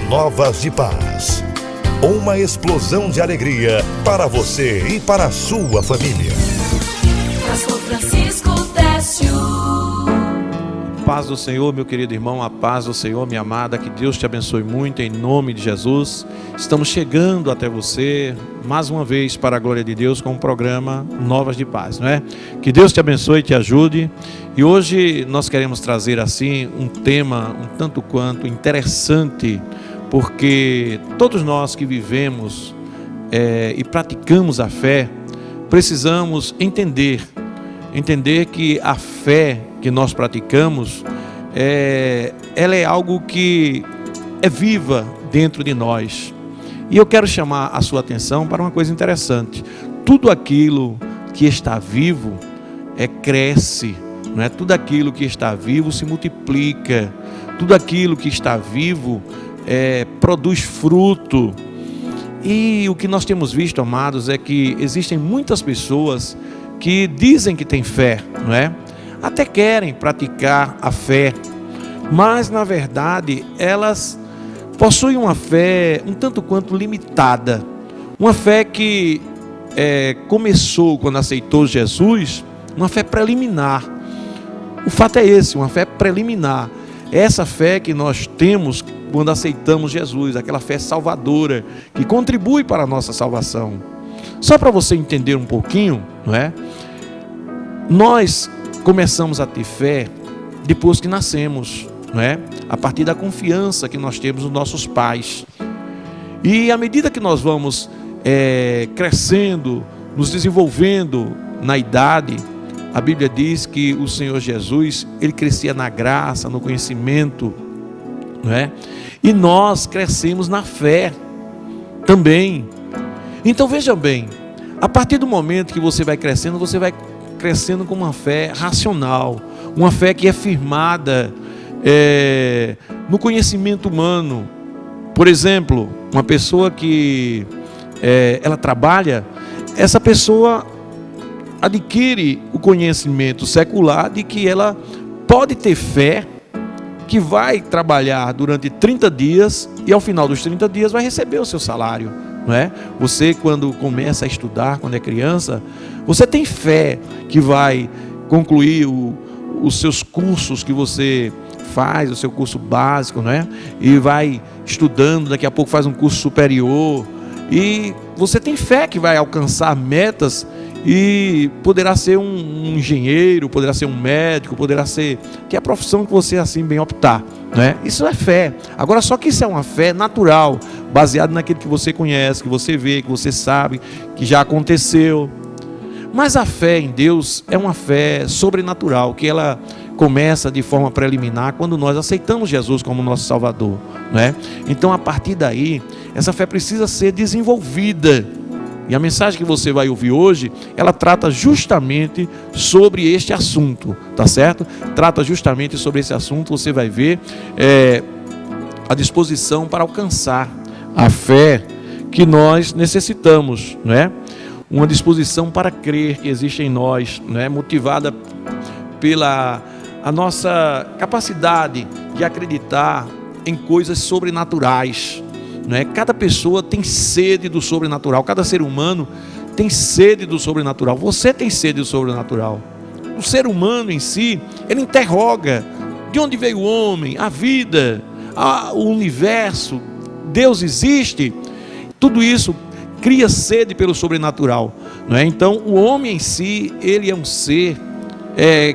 Novas de Paz. Uma explosão de alegria para você e para a sua família. Pastor Francisco Décio. Paz do Senhor, meu querido irmão, a paz do Senhor, minha amada, que Deus te abençoe muito em nome de Jesus. Estamos chegando até você mais uma vez para a glória de Deus com o programa Novas de Paz, não é? Que Deus te abençoe e te ajude. E hoje nós queremos trazer assim um tema um tanto quanto interessante, porque todos nós que vivemos e praticamos a fé, precisamos entender que a fé que nós praticamos, ela é algo que é viva dentro de nós. E eu quero chamar a sua atenção para uma coisa interessante. Tudo aquilo que está vivo cresce, não é? Tudo aquilo que está vivo se multiplica. Tudo aquilo que está vivo produz fruto. E o que nós temos visto, amados, é que existem muitas pessoas que dizem que têm fé, não é? Até querem praticar a fé, mas na verdade elas possuem uma fé um tanto quanto limitada. Uma fé que começou quando aceitou Jesus, uma fé preliminar. O fato é esse, uma fé preliminar. Essa fé que nós temos quando aceitamos Jesus, aquela fé salvadora, que contribui para a nossa salvação. Só para você entender um pouquinho, não é? Nós começamos a ter fé depois que nascemos, não é? A partir da confiança que nós temos nos nossos pais. E à medida que nós vamos crescendo, nos desenvolvendo na idade, a Bíblia diz que o Senhor Jesus, ele crescia na graça, no conhecimento, não é? E nós crescemos na fé também. Então veja bem, a partir do momento que você vai crescendo com uma fé racional, uma fé que é firmada no conhecimento humano. Por exemplo, uma pessoa que ela trabalha, essa pessoa adquire o conhecimento secular de que ela pode ter fé, que vai trabalhar durante 30 dias e ao final dos 30 dias vai receber o seu salário, não é? Você, quando começa a estudar, quando é criança, você tem fé que vai concluir os seus cursos que você faz, o seu curso básico, não é? E vai estudando, daqui a pouco faz um curso superior, e você tem fé que vai alcançar metas e poderá ser um engenheiro, poderá ser um médico, poderá ser que é a profissão que você assim bem optar, né? Isso é fé. Agora, só que isso é uma fé natural, baseada naquilo que você conhece, que você vê, que você sabe, que já aconteceu. Mas a fé em Deus é uma fé sobrenatural, que ela começa de forma preliminar quando nós aceitamos Jesus como nosso Salvador, né? Então, a partir daí, essa fé precisa ser desenvolvida. E a mensagem que você vai ouvir hoje, ela trata justamente sobre este assunto, tá certo? Trata justamente sobre esse assunto, você vai ver a disposição para alcançar a fé que nós necessitamos, não é? Uma disposição para crer que existe em nós, não é? Motivada pela a nossa capacidade de acreditar em coisas sobrenaturais. Não é? Cada pessoa tem sede do sobrenatural, cada ser humano tem sede do sobrenatural. Você tem sede do sobrenatural. O ser humano em si, ele interroga de onde veio o homem, a vida, o universo, Deus existe. Tudo isso cria sede pelo sobrenatural, não é? Então o homem em si, ele é um ser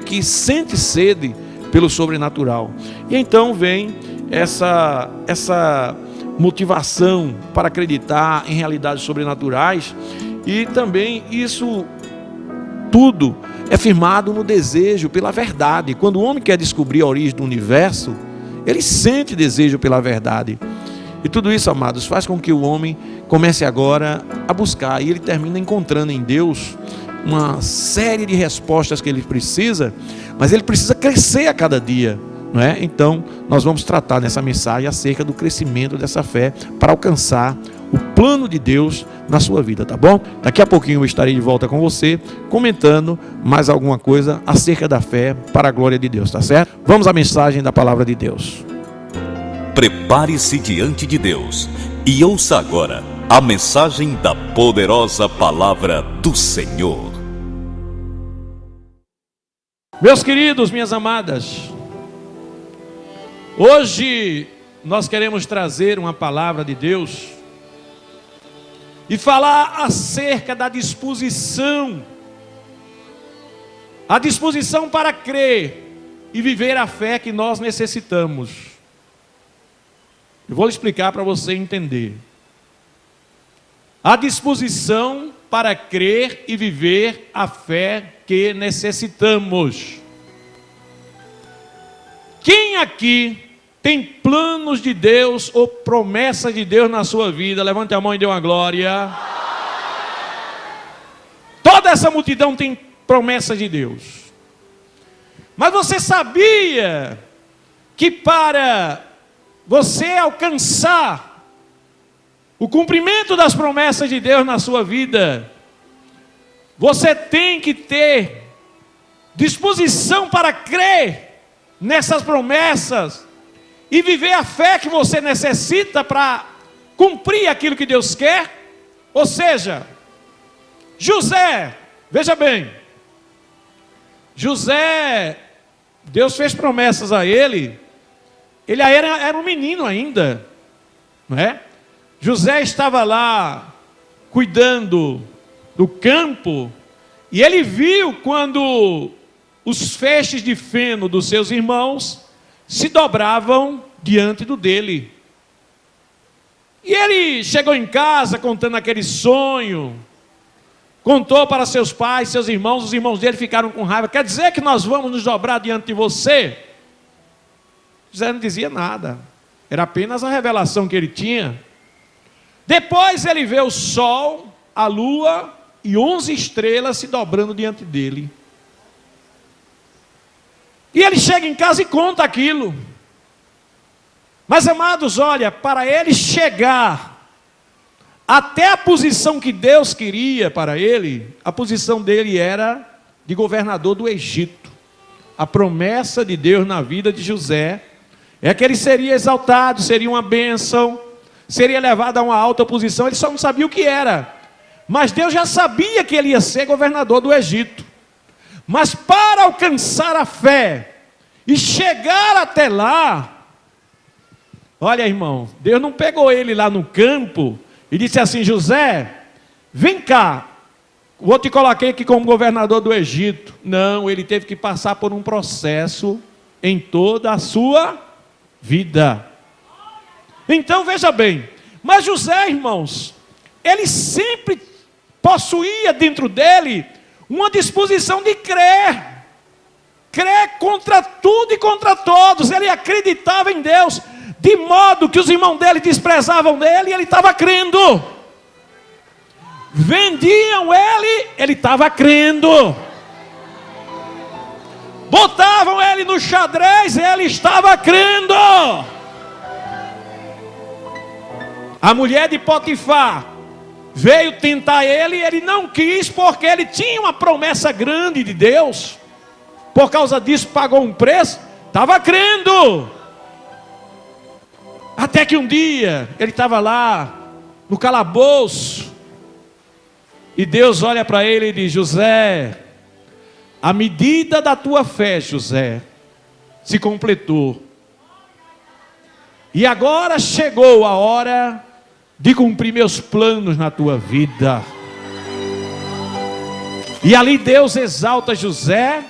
que sente sede pelo sobrenatural. E então vem essa motivação para acreditar em realidades sobrenaturais, e também isso tudo é firmado no desejo pela verdade. Quando o homem quer descobrir a origem do universo, ele sente desejo pela verdade. E tudo isso, amados, faz com que o homem comece agora a buscar, e ele termina encontrando em Deus uma série de respostas que ele precisa, mas ele precisa crescer a cada dia, não é? Então, nós vamos tratar nessa mensagem acerca do crescimento dessa fé para alcançar o plano de Deus na sua vida, tá bom? Daqui a pouquinho eu estarei de volta com você, comentando mais alguma coisa acerca da fé para a glória de Deus, tá certo? Vamos à mensagem da palavra de Deus. Prepare-se diante de Deus e ouça agora a mensagem da poderosa palavra do Senhor. Meus queridos, minhas amadas, hoje nós queremos trazer uma palavra de Deus e falar acerca da disposição, a disposição para crer e viver a fé que nós necessitamos. Eu vou explicar para você entender. A disposição para crer e viver a fé que necessitamos. Quem aqui tem planos de Deus ou promessas de Deus na sua vida? Levante a mão e dê uma glória. Toda essa multidão tem promessas de Deus. Mas você sabia que para você alcançar o cumprimento das promessas de Deus na sua vida, você tem que ter disposição para crer nessas promessas e viver a fé que você necessita para cumprir aquilo que Deus quer? Ou seja, José, veja bem, José, Deus fez promessas a ele era um menino ainda, não é? José estava lá cuidando do campo e ele viu quando os feixes de feno dos seus irmãos se dobravam diante do dele. E ele chegou em casa contando aquele sonho, contou para seus pais, seus irmãos, os irmãos dele ficaram com raiva. Quer dizer que nós vamos nos dobrar diante de você? José não dizia nada, era apenas a revelação que ele tinha. Depois ele vê o sol, a lua e 11 estrelas se dobrando diante dele. E ele chega em casa e conta aquilo. Mas, amados, olha, para ele chegar até a posição que Deus queria para ele, a posição dele era de governador do Egito. A promessa de Deus na vida de José é que ele seria exaltado, seria uma bênção, seria levado a uma alta posição. Ele só não sabia o que era. Mas Deus já sabia que ele ia ser governador do Egito. Mas para alcançar a fé e chegar até lá, olha, irmão, Deus não pegou ele lá no campo e disse assim: José, vem cá, vou te colocar aqui como governador do Egito. Não, ele teve que passar por um processo em toda a sua vida. Então veja bem, mas José, irmãos, ele sempre possuía dentro dele uma disposição de crer contra tudo e contra todos. Ele acreditava em Deus, de modo que os irmãos dele desprezavam dele e ele estava crendo. Vendiam ele estava crendo. Botavam ele no xadrez, ele estava crendo. A mulher de Potifar veio tentar ele e ele não quis, porque ele tinha uma promessa grande de Deus. Por causa disso pagou um preço, estava crendo. Até que um dia ele estava lá no calabouço e Deus olha para ele e diz: José, a medida da tua fé, José, se completou. E agora chegou a hora de cumprir meus planos na tua vida. E ali Deus exalta José.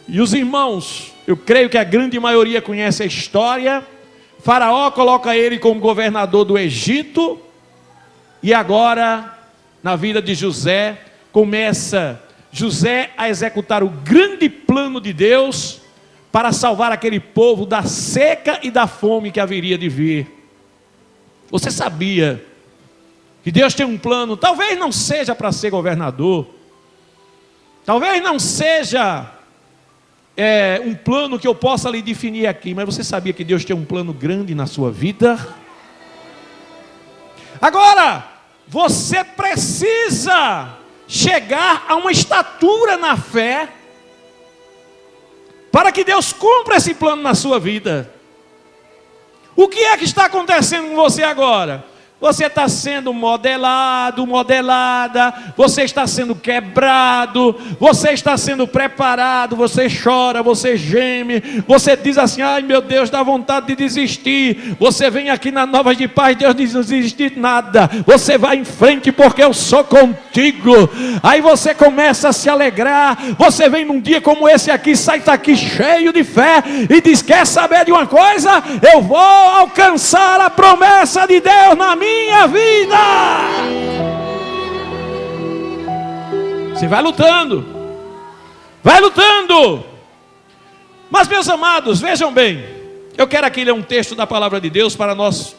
E os irmãos, eu creio que a grande maioria conhece a história. Faraó coloca ele como governador do Egito. E agora, na vida de José, começa José a executar o grande plano de Deus para salvar aquele povo da seca e da fome que haveria de vir. Você sabia que Deus tem um plano? Talvez não seja para ser governador, talvez não seja um plano que eu possa lhe definir aqui, mas você sabia que Deus tem um plano grande na sua vida? Agora, você precisa chegar a uma estatura na fé para que Deus cumpra esse plano na sua vida. O que é que está acontecendo com você agora? Você está sendo modelado, modelada, você está sendo quebrado, você está sendo preparado, você chora, você geme, você diz assim, ai meu Deus, dá vontade de desistir. Você vem aqui na Novas de Paz, Deus diz, não desistir nada, você vai em frente porque eu sou contigo. Aí você começa a se alegrar, você vem num dia como esse aqui, sai daqui cheio de fé e diz, quer saber de uma coisa? Eu vou alcançar a promessa de Deus na minha vida. Você vai lutando, vai lutando. Mas meus amados, vejam bem, eu quero aqui ler um texto da palavra de Deus para nós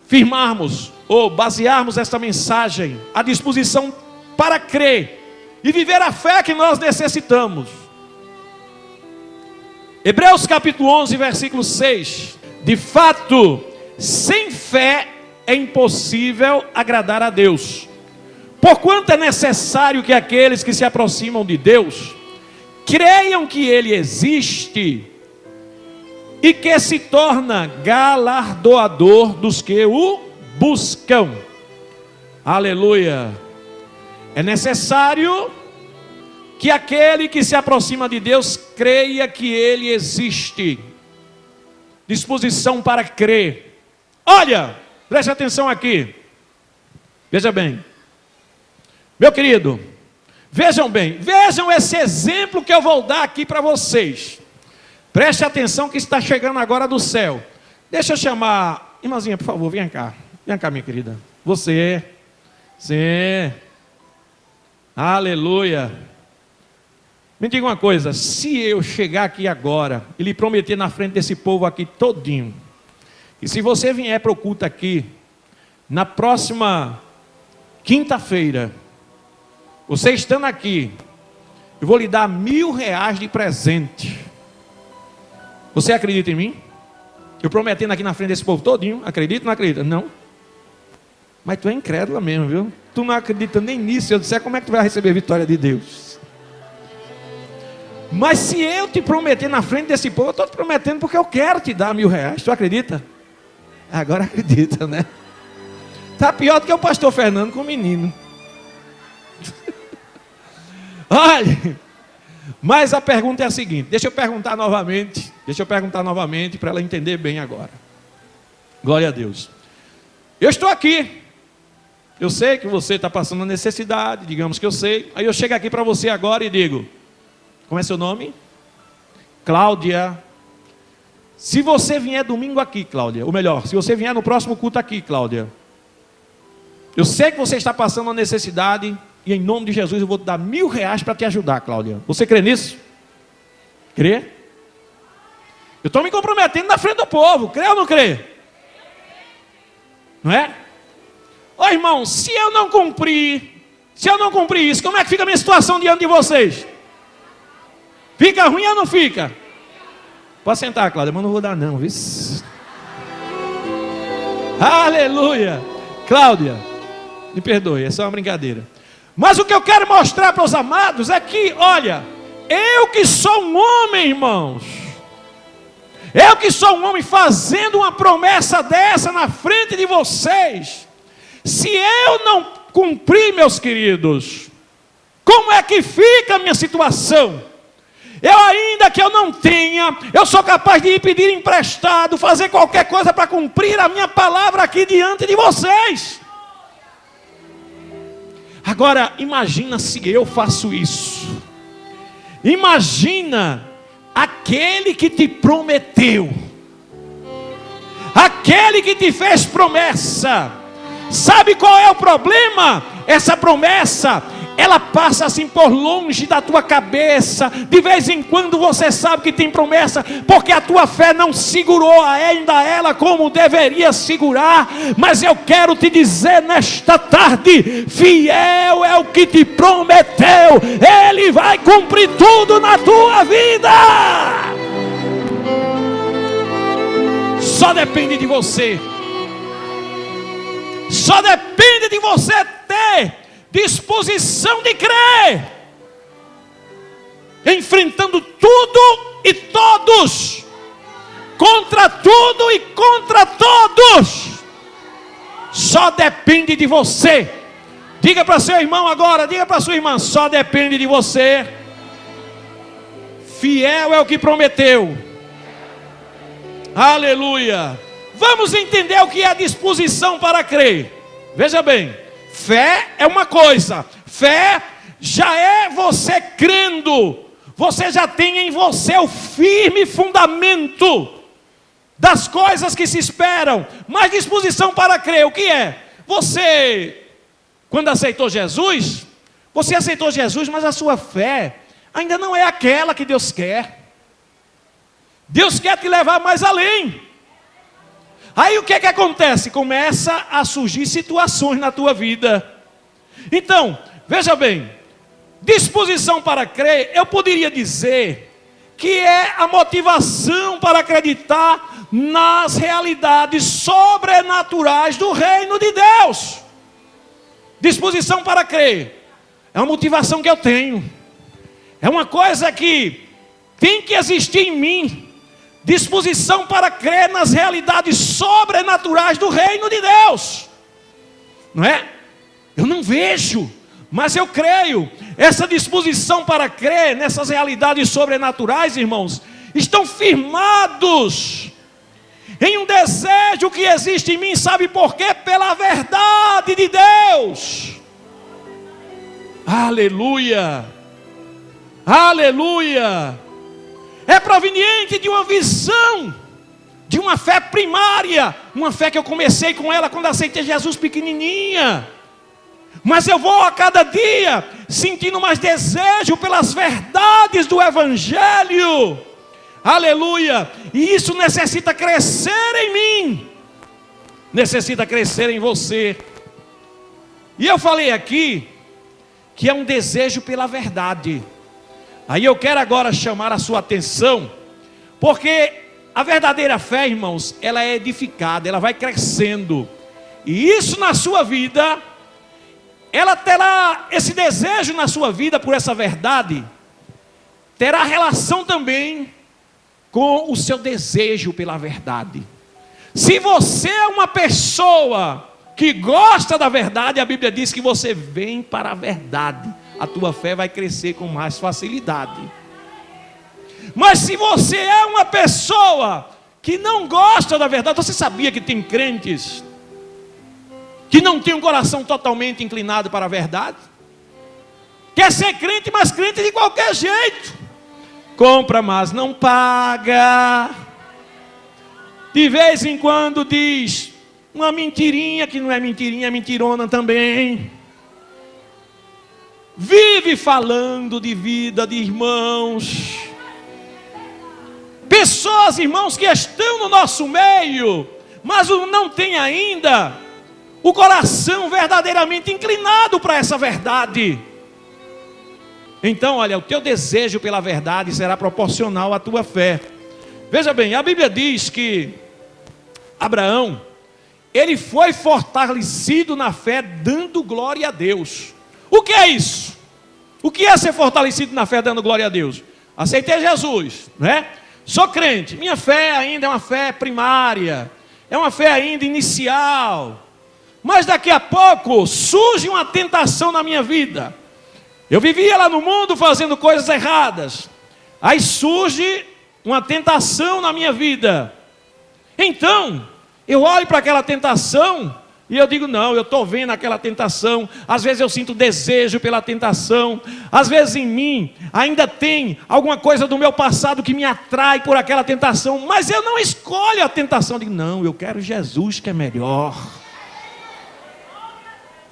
firmarmos ou basearmos esta mensagem à disposição para crer e viver a fé que nós necessitamos. Hebreus capítulo 11, versículo 6. De fato, sem fé é impossível agradar a Deus. Porquanto é necessário que aqueles que se aproximam de Deus creiam que Ele existe e que se torna galardoador dos que o buscam. Aleluia! É necessário que aquele que se aproxima de Deus creia que Ele existe. Disposição para crer. Olha, preste atenção aqui. Veja bem. Meu querido, vejam bem, vejam esse exemplo que eu vou dar aqui para vocês. Preste atenção que está chegando agora do céu. Deixa eu chamar, irmãzinha, por favor, vem cá. Vem cá, minha querida. Você. Aleluia. Me diga uma coisa, se eu chegar aqui agora e lhe prometer na frente desse povo aqui todinho, e se você vier para o culto aqui, na próxima quinta-feira, você estando aqui, eu vou lhe dar R$1.000 de presente. Você acredita em mim? Eu prometendo aqui na frente desse povo todinho, acredita ou não acredita? Não. Mas tu é incrédula mesmo, viu? Tu não acredita nem nisso. Eu disser, como é que tu vai receber a vitória de Deus? Mas se eu te prometer na frente desse povo, eu estou te prometendo porque eu quero te dar R$1.000. Tu acredita? Agora acredita, né? Está pior do que o pastor Fernando com o menino. Olha, mas a pergunta é a seguinte, deixa eu perguntar novamente para ela entender bem agora. Glória a Deus. Eu estou aqui, eu sei que você está passando a necessidade, digamos que eu sei, aí eu chego aqui para você agora e digo, como é seu nome? Cláudia. Se você vier domingo aqui, Cláudia, ou melhor, se você vier no próximo culto aqui, Cláudia, eu sei que você está passando uma necessidade, e em nome de Jesus eu vou te dar R$1.000 para te ajudar, Cláudia. Você crê nisso? Crê? Eu estou me comprometendo na frente do povo, crê ou não crê? Não é? Ô irmão, se eu não cumprir isso, como é que fica a minha situação diante de vocês? Fica ruim ou não fica? Pode sentar, Cláudia, mas não vou dar não, viu? Aleluia! Cláudia, me perdoe, é só uma brincadeira. Mas o que eu quero mostrar para os amados é que, olha, eu que sou um homem, irmãos, eu que sou um homem fazendo uma promessa dessa na frente de vocês, se eu não cumprir, meus queridos, como é que fica a minha situação? Eu ainda que eu não tenha, eu sou capaz de ir pedir emprestado, fazer qualquer coisa para cumprir a minha palavra aqui diante de vocês. Agora, imagina se eu faço isso. Imagina aquele que te prometeu, aquele que te fez promessa. Sabe qual é o problema? Essa promessa, ela passa assim por longe da tua cabeça. De vez em quando você sabe que tem promessa, porque a tua fé não segurou ainda ela como deveria segurar. Mas eu quero te dizer nesta tarde, fiel é o que te prometeu, Ele vai cumprir tudo na tua vida. Só depende de você. Só depende de você ter disposição de crer, enfrentando tudo e todos, contra tudo e contra todos. Só depende de você. Diga para seu irmão agora, diga para sua irmã, só depende de você. Fiel é o que prometeu. Aleluia. Vamos entender o que é a disposição para crer. Veja bem, fé é uma coisa. Fé já é você crendo. Você já tem em você o firme fundamento das coisas que se esperam. Mas disposição para crer, o que é? Você, quando aceitou Jesus, você aceitou Jesus, mas a sua fé ainda não é aquela que Deus quer. Deus quer te levar mais além. Aí o que é que acontece? Começa a surgir situações na tua vida. Então, veja bem, disposição para crer, eu poderia dizer que é a motivação para acreditar nas realidades sobrenaturais do reino de Deus. Disposição para crer é uma motivação que eu tenho. É uma coisa que tem que existir em mim. Disposição para crer nas realidades sobrenaturais do reino de Deus. Não é? Eu não vejo, mas eu creio. Essa disposição para crer nessas realidades sobrenaturais, irmãos, estão firmados em um desejo que existe em mim. Sabe por quê? Pela verdade de Deus. Aleluia. Aleluia. É proveniente de uma visão, de uma fé primária, uma fé que eu comecei com ela quando aceitei Jesus pequenininha. Mas eu vou a cada dia sentindo mais desejo pelas verdades do Evangelho. Aleluia. E isso necessita crescer em mim, necessita crescer em você. E eu falei aqui que é um desejo pela verdade. Aí eu quero agora chamar a sua atenção, porque a verdadeira fé, irmãos, ela é edificada, ela vai crescendo. E isso na sua vida, ela terá esse desejo na sua vida por essa verdade, terá relação também com o seu desejo pela verdade. Se você é uma pessoa que gosta da verdade, a Bíblia diz que você vem para a verdade. A tua fé vai crescer com mais facilidade. Mas se você é uma pessoa que não gosta da verdade, você sabia que tem crentes que não tem um coração totalmente inclinado para a verdade? Quer ser crente, mas crente de qualquer jeito. Compra, mas não paga. De vez em quando diz uma mentirinha que não é mentirinha, é mentirona também. Vive falando de vida de irmãos. Pessoas, irmãos, que estão no nosso meio, mas não tem ainda o coração verdadeiramente inclinado para essa verdade. Então, olha, o teu desejo pela verdade será proporcional à tua fé. Veja bem, a Bíblia diz que Abraão, ele foi fortalecido na fé, dando glória a Deus. O que é isso? O que é ser fortalecido na fé, dando glória a Deus? Aceitei Jesus, né? Sou crente. Minha fé ainda é uma fé primária, é uma fé ainda inicial. Mas daqui a pouco surge uma tentação na minha vida. Eu vivia lá no mundo fazendo coisas erradas. Aí surge uma tentação na minha vida. Então, eu olho para aquela tentação e eu digo, não, eu estou vendo aquela tentação. Às vezes eu sinto desejo pela tentação. Às vezes em mim ainda tem alguma coisa do meu passado que me atrai por aquela tentação. Mas eu não escolho a tentação. Eu digo, não, eu quero Jesus que é melhor.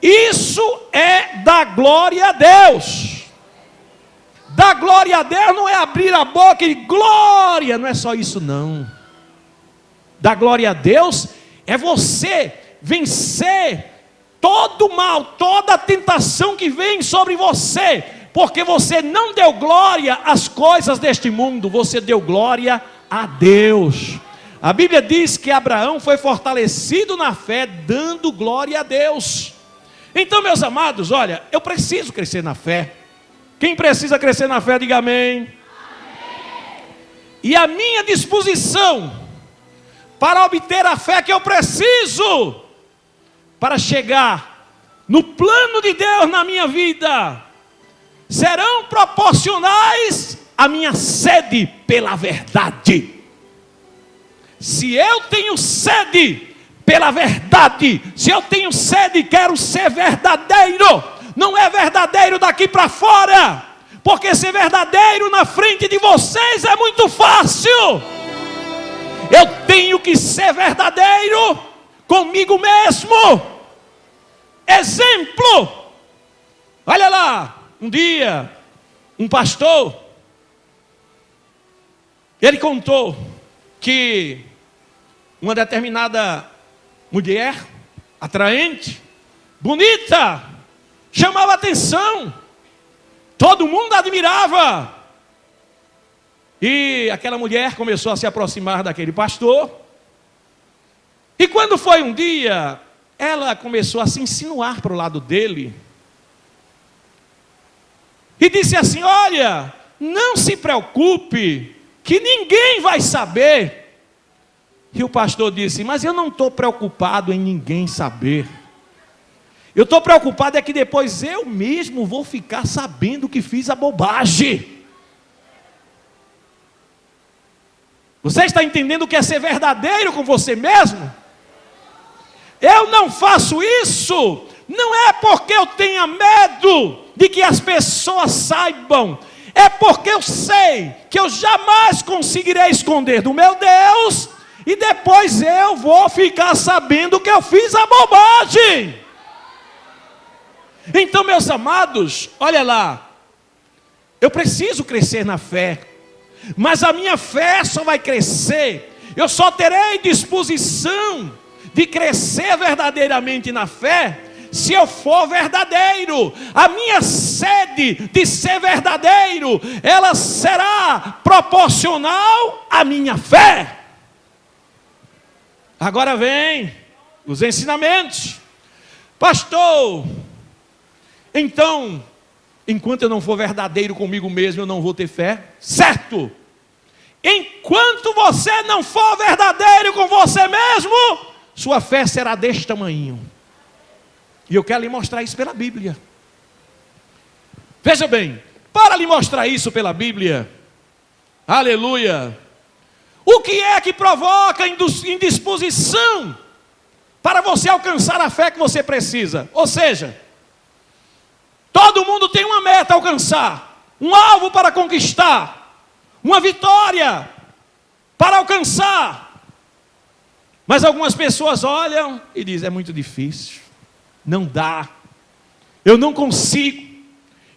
Isso é dar glória a Deus. Dar glória a Deus não é abrir a boca e glória. Não é só isso não. Dar glória a Deus é você vencer todo o mal, toda a tentação que vem sobre você, porque você não deu glória às coisas deste mundo, você deu glória a Deus. A Bíblia diz que Abraão foi fortalecido na fé, dando glória a Deus. Então, meus amados, olha, eu preciso crescer na fé. Quem precisa crescer na fé, diga amém. Amém. E a minha disposição para obter a fé que eu preciso para chegar no plano de Deus na minha vida, serão proporcionais à minha sede pela verdade. Se eu tenho sede pela verdade, se eu tenho sede e quero ser verdadeiro, não é verdadeiro daqui para fora, porque ser verdadeiro na frente de vocês é muito fácil. Eu tenho que ser verdadeiro comigo mesmo. Exemplo, olha lá, um dia, um pastor, ele contou que uma determinada mulher, atraente, bonita, chamava atenção, todo mundo admirava, e aquela mulher começou a se aproximar daquele pastor, e quando foi um dia, ela começou a se insinuar para o lado dele, e disse assim: olha, não se preocupe, que ninguém vai saber. E o pastor disse: mas eu não estou preocupado em ninguém saber, eu estou preocupado é que depois eu mesmo vou ficar sabendo que fiz a bobagem. Você está entendendo o que é ser verdadeiro com você mesmo? Eu não faço isso, não é porque eu tenha medo de que as pessoas saibam, é porque eu sei que eu jamais conseguirei esconder do meu Deus, e depois eu vou ficar sabendo que eu fiz a bobagem. Então, meus amados, olha lá, eu preciso crescer na fé, mas a minha fé só vai crescer, eu só terei disposição de crescer verdadeiramente na fé, se eu for verdadeiro. A minha sede de ser verdadeiro, ela será proporcional à minha fé. Agora vem os ensinamentos. Pastor, então, enquanto eu não for verdadeiro comigo mesmo, eu não vou ter fé? Certo! Enquanto você não for verdadeiro com você mesmo, sua fé será deste tamanho. E eu quero lhe mostrar isso pela Bíblia. Veja bem, para lhe mostrar isso pela Bíblia, aleluia, o que é que provoca indisposição para você alcançar a fé que você precisa? Ou seja, todo mundo tem uma meta a alcançar, um alvo para conquistar, uma vitória para alcançar. Mas algumas pessoas olham e dizem: é muito difícil, não dá, eu não consigo,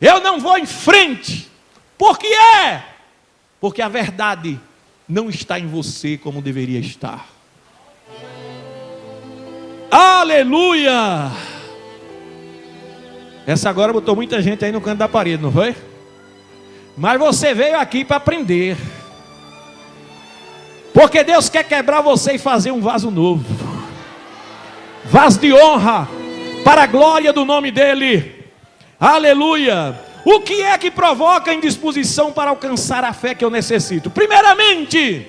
eu não vou em frente. Por que é? Porque a verdade não está em você como deveria estar. Aleluia! Essa agora botou muita gente aí no canto da parede, não foi? Mas você veio aqui para aprender, porque Deus quer quebrar você e fazer um vaso novo, vaso de honra, para a glória do nome dEle. Aleluia! O que é que provoca indisposição para alcançar a fé que eu necessito? Primeiramente,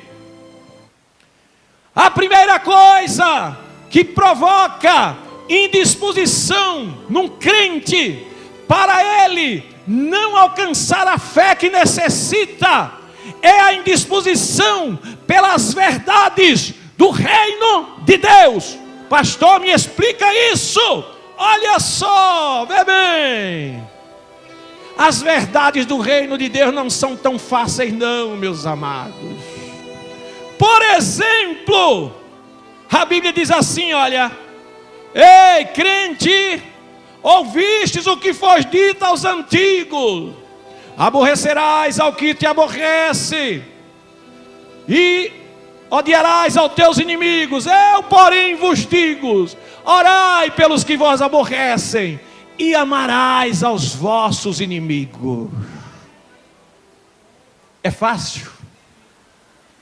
a primeira coisa que provoca indisposição num crente para ele não alcançar a fé que necessita é a indisposição pelas verdades do reino de Deus. Pastor, me explica isso. Olha só, vê bem, as verdades do reino de Deus não são tão fáceis não, meus amados. Por exemplo, a Bíblia diz assim, olha: ei, crente, ouvistes o que foi dito aos antigos, aborrecerás ao que te aborrece, e odiarás aos teus inimigos. Eu, porém, vos digo: orai pelos que vos aborrecem, e amarás aos vossos inimigos. É fácil?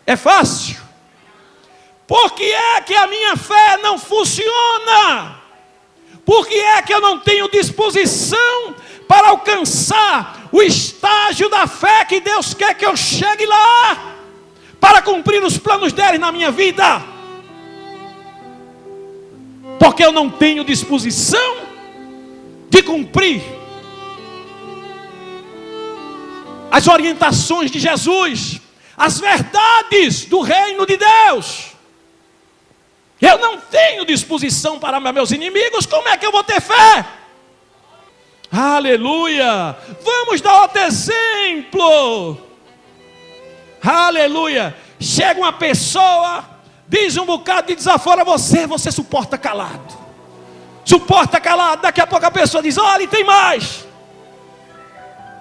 É fácil? Por que é que a minha fé não funciona? Por que é que eu não tenho disposição para alcançar o estágio da fé que Deus quer que eu chegue lá, para cumprir os planos dele na minha vida? porque eu não tenho disposição de cumprir as orientações de Jesus, as verdades do reino de Deus. Eu não tenho disposição para amar meus inimigos, como é que eu vou ter fé? Aleluia! Vamos dar outro exemplo. Aleluia! Chega uma pessoa, diz um bocado de desaforo a você, você suporta calado. Suporta calado, daqui a pouco a pessoa diz, olha, e tem mais.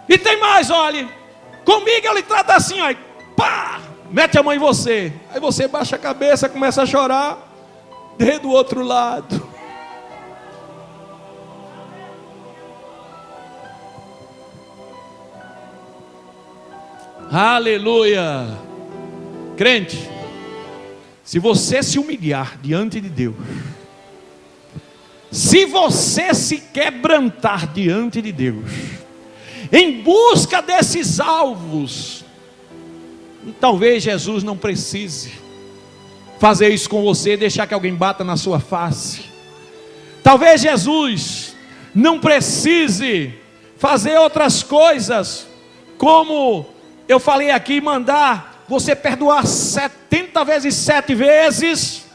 E tem mais, olha. Comigo ele trata assim, ó, pá, mete a mão em você. Aí você baixa a cabeça, começa a chorar. Do outro lado. Aleluia. Crente, se você se humilhar diante de Deus, se você se quebrantar diante de Deus, em busca desses alvos, talvez Jesus não precise fazer isso com você, deixar que alguém bata na sua face. Talvez Jesus não precise fazer outras coisas, como eu falei aqui, mandar você perdoar 70 vezes 7 vezes,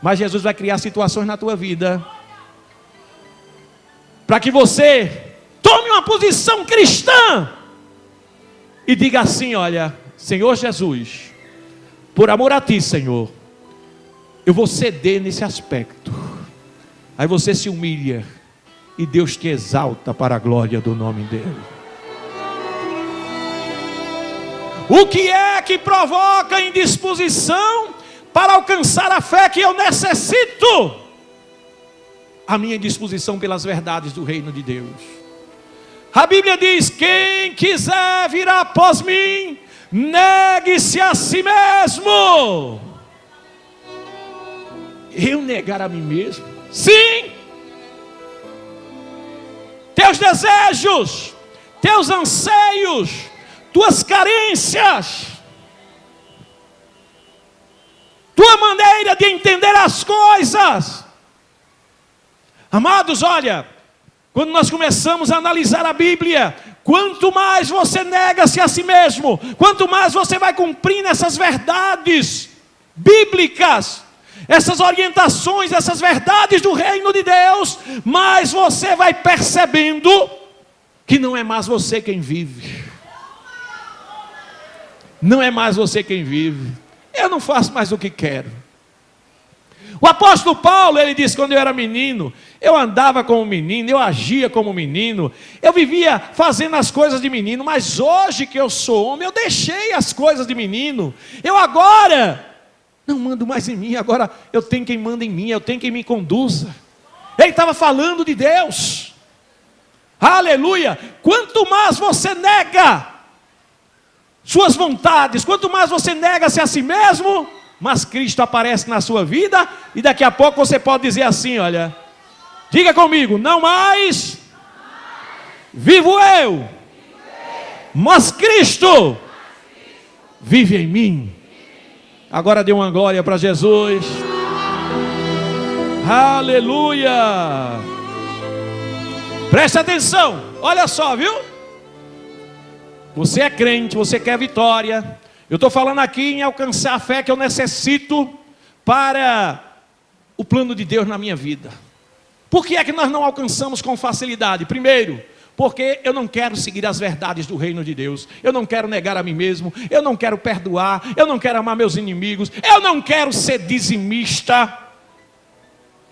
mas Jesus vai criar situações na tua vida, para que você tome uma posição cristã, e diga assim, olha, Senhor Jesus, por amor a Ti, Senhor, eu vou ceder nesse aspecto. Aí você se humilha e Deus te exalta para a glória do nome dele. O que é que provoca indisposição para alcançar a fé que eu necessito? A minha indisposição pelas verdades do reino de Deus. A Bíblia diz, quem quiser vir após mim, negue-se a si mesmo. Eu negar a mim mesmo? Sim! Teus desejos, teus anseios, tuas carências, tua maneira de entender as coisas. Amados, olha, quando nós começamos a analisar a Bíblia, quanto mais você nega-se a si mesmo, quanto mais você vai cumprindo essas verdades bíblicas, essas orientações, essas verdades do reino de Deus, mais você vai percebendo que não é mais você quem vive. Não é mais você quem vive. Eu não faço mais o que quero. O apóstolo Paulo, ele disse, quando eu era menino, eu andava como menino, eu agia como menino, eu vivia fazendo as coisas de menino, mas hoje que eu sou homem, eu deixei as coisas de menino. Eu agora não mando mais em mim, agora eu tenho quem manda em mim, eu tenho quem me conduza. Ele estava falando de Deus. Aleluia! Quanto mais você nega suas vontades, quanto mais você nega-se a si mesmo, mas Cristo aparece na sua vida, e daqui a pouco você pode dizer assim, olha, diga comigo, não mais vivo eu, mas Cristo vive em mim. Agora dê uma glória para Jesus. Aleluia. Preste atenção, olha só, viu? Você é crente, você quer vitória. Eu estou falando aqui em alcançar a fé que eu necessito para o plano de Deus na minha vida. Por que é que nós não alcançamos com facilidade? Primeiro, porque eu não quero seguir as verdades do reino de Deus. Eu não quero negar a mim mesmo. Eu não quero perdoar. Eu não quero amar meus inimigos. Eu não quero ser dizimista.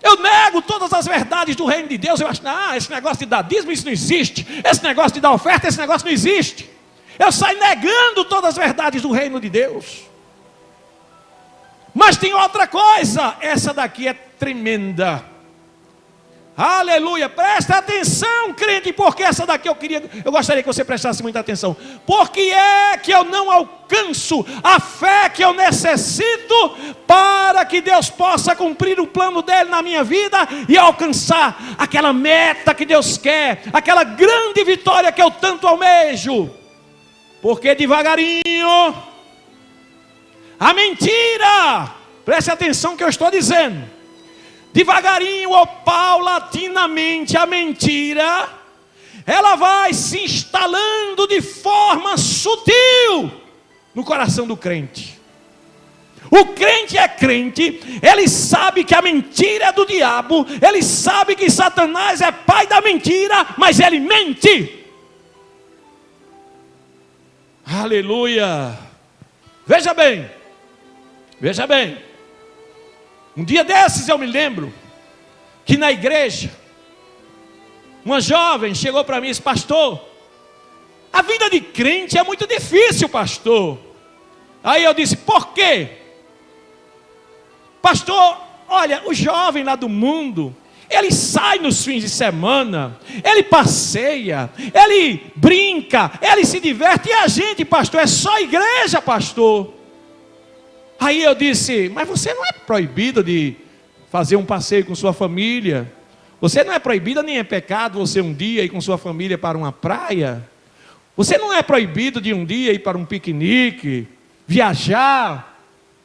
Eu nego todas as verdades do reino de Deus. Eu acho, esse negócio de dar dízimo, isso não existe. Esse negócio de dar oferta, esse negócio não existe. Eu saio negando todas as verdades do reino de Deus. Mas tem outra coisa. Essa daqui é tremenda. Aleluia, presta atenção, crente, porque essa daqui eu gostaria que você prestasse muita atenção. Por que é que eu não alcanço a fé que eu necessito para que Deus possa cumprir o plano dele na minha vida e alcançar aquela meta que Deus quer, aquela grande vitória que eu tanto almejo? Porque devagarinho, a mentira, preste atenção no que eu estou dizendo, devagarinho ou paulatinamente, a mentira, ela vai se instalando de forma sutil no coração do crente. O crente é crente, ele sabe que a mentira é do diabo, ele sabe que Satanás é pai da mentira, mas ele mente. Aleluia! Veja bem, um dia desses eu me lembro que na igreja, uma jovem chegou para mim e disse: pastor, a vida de crente é muito difícil, pastor. Aí eu disse: por quê? Pastor, olha, o jovem lá do mundo, ele sai nos fins de semana, ele passeia, ele brinca, ele se diverte, e a gente, pastor, é só igreja, pastor. Aí eu disse: mas você não é proibido de fazer um passeio com sua família? Você não é proibido, nem é pecado você um dia ir com sua família para uma praia? Você não é proibido de um dia ir para um piquenique, viajar?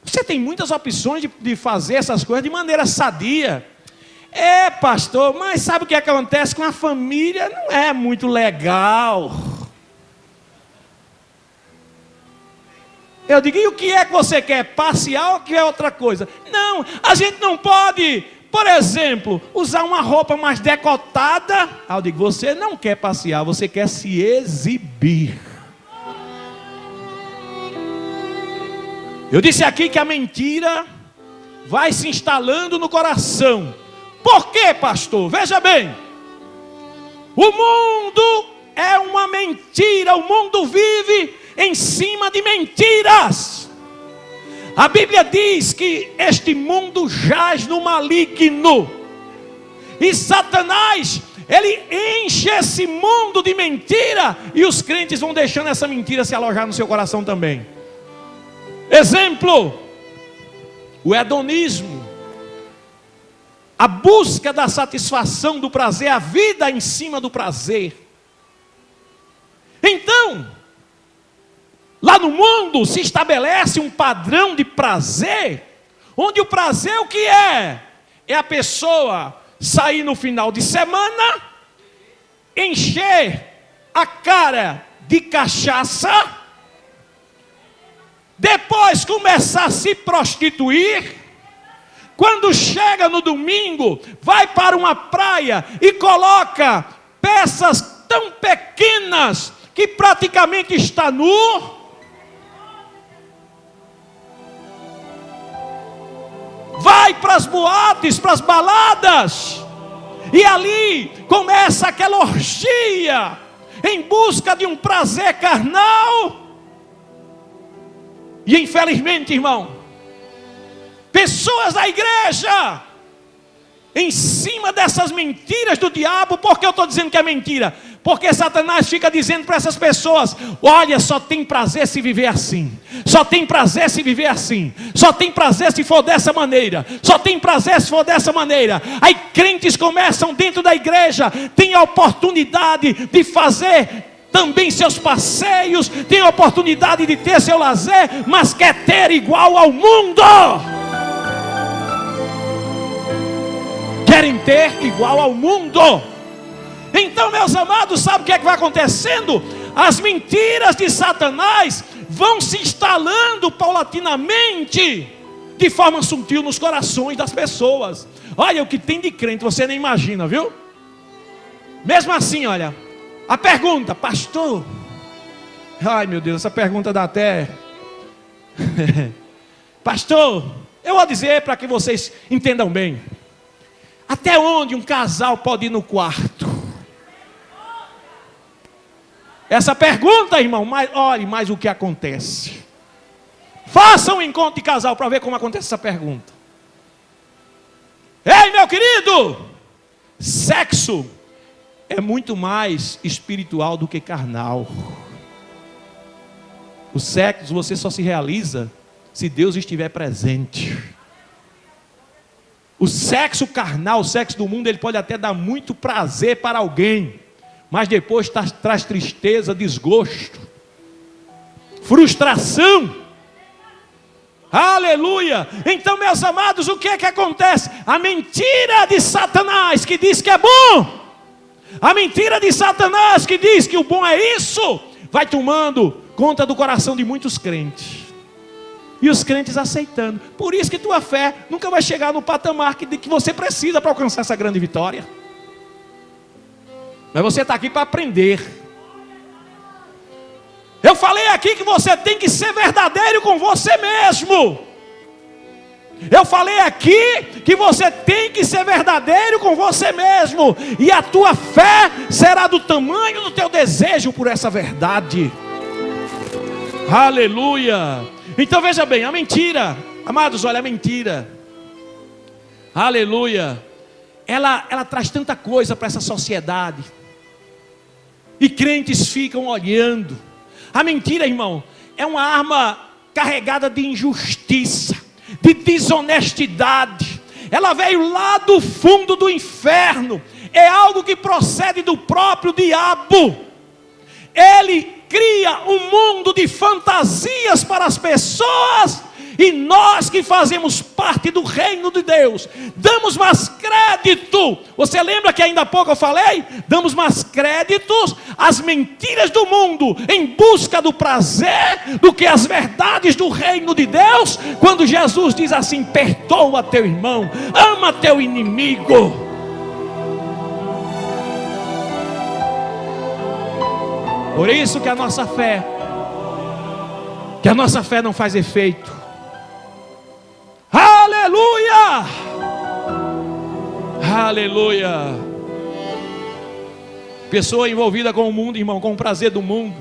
Você tem muitas opções de fazer essas coisas de maneira sadia. É, pastor, mas sabe o que acontece com a família? Não é muito legal. Eu digo: e o que é que você quer? Passear ou quer outra coisa? Não, a gente não pode, por exemplo, usar uma roupa mais decotada. Eu digo: você não quer passear, você quer se exibir. Eu disse aqui que a mentira vai se instalando no coração. Por quê, pastor? Veja bem, o mundo é uma mentira, o mundo vive em cima de mentiras. A Bíblia diz que este mundo jaz no maligno, e Satanás, ele enche esse mundo de mentira, e os crentes vão deixando essa mentira se alojar no seu coração também. Exemplo, o hedonismo, a busca da satisfação do prazer, a vida em cima do prazer. Então, lá no mundo se estabelece um padrão de prazer, onde o prazer o que é? É a pessoa sair no final de semana, encher a cara de cachaça, depois começar a se prostituir. Quando chega no domingo, vai para uma praia e coloca peças tão pequenas que praticamente está nu. Vai para as boates, para as baladas, e ali começa aquela orgia em busca de um prazer carnal. E infelizmente, irmão, pessoas da igreja, em cima dessas mentiras do diabo. Por que eu estou dizendo que é mentira? Porque Satanás fica dizendo para essas pessoas: olha, só tem prazer se viver assim, só tem prazer se viver assim, só tem prazer se for dessa maneira, só tem prazer se for dessa maneira. Aí crentes começam dentro da igreja, tem a oportunidade de fazer também seus passeios, tem a oportunidade de ter seu lazer, mas quer ter igual ao mundo. Querem ter igual ao mundo. Então, meus amados, sabe o que é que vai acontecendo? As mentiras de Satanás vão se instalando paulatinamente, de forma sutil, nos corações das pessoas. Olha o que tem de crente, você nem imagina, viu? Mesmo assim, olha, a pergunta: pastor, ai meu Deus, essa pergunta dá até pastor, eu vou dizer para que vocês entendam bem: até onde um casal pode ir no quarto? Essa pergunta, irmão, olhe mais o que acontece. Faça um encontro de casal para ver como acontece essa pergunta. Ei, meu querido, sexo é muito mais espiritual do que carnal. O sexo você só se realiza se Deus estiver presente. O sexo carnal, o sexo do mundo, ele pode até dar muito prazer para alguém, mas depois traz tristeza, desgosto, frustração. Aleluia! Então, meus amados, o que é que acontece? A mentira de Satanás que diz que é bom, a mentira de Satanás que diz que o bom é isso, vai tomando conta do coração de muitos crentes. E os crentes aceitando. Por isso que tua fé nunca vai chegar no patamar que você precisa para alcançar essa grande vitória. Mas você está aqui para aprender. Eu falei aqui que você tem que ser verdadeiro com você mesmo. Eu falei aqui que você tem que ser verdadeiro com você mesmo. E a tua fé será do tamanho do teu desejo por essa verdade. Aleluia. Então veja bem, a mentira, amados, olha, a mentira, aleluia, ela traz tanta coisa para essa sociedade. E crentes ficam olhando. A mentira, irmão, é uma arma carregada de injustiça, de desonestidade. Ela veio lá do fundo do inferno. É algo que procede do próprio diabo. Ele cria um mundo de fantasias para as pessoas. E nós que fazemos parte do reino de Deus, damos mais crédito. Você lembra que ainda há pouco eu falei? Damos mais créditos às mentiras do mundo, em busca do prazer, do que as verdades do reino de Deus. Quando Jesus diz assim: perdoa teu irmão, ama teu inimigo. Por isso que a nossa fé não faz efeito. Aleluia! Aleluia! Pessoa envolvida com o mundo, irmão, com o prazer do mundo,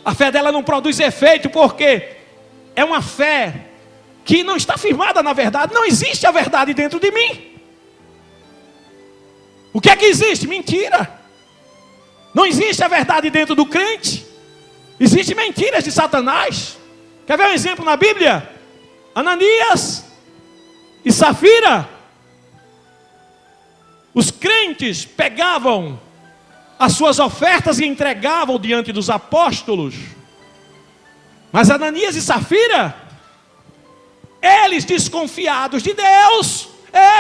a fé dela não produz efeito, porque é uma fé que não está firmada na verdade. Não existe a verdade dentro de mim. O que é que existe? Mentira. Não existe a verdade dentro do crente. Existem mentiras de Satanás. Quer ver um exemplo na Bíblia? Ananias e Safira. Os crentes pegavam as suas ofertas e entregavam diante dos apóstolos. Mas Ananias e Safira, eles desconfiados de Deus,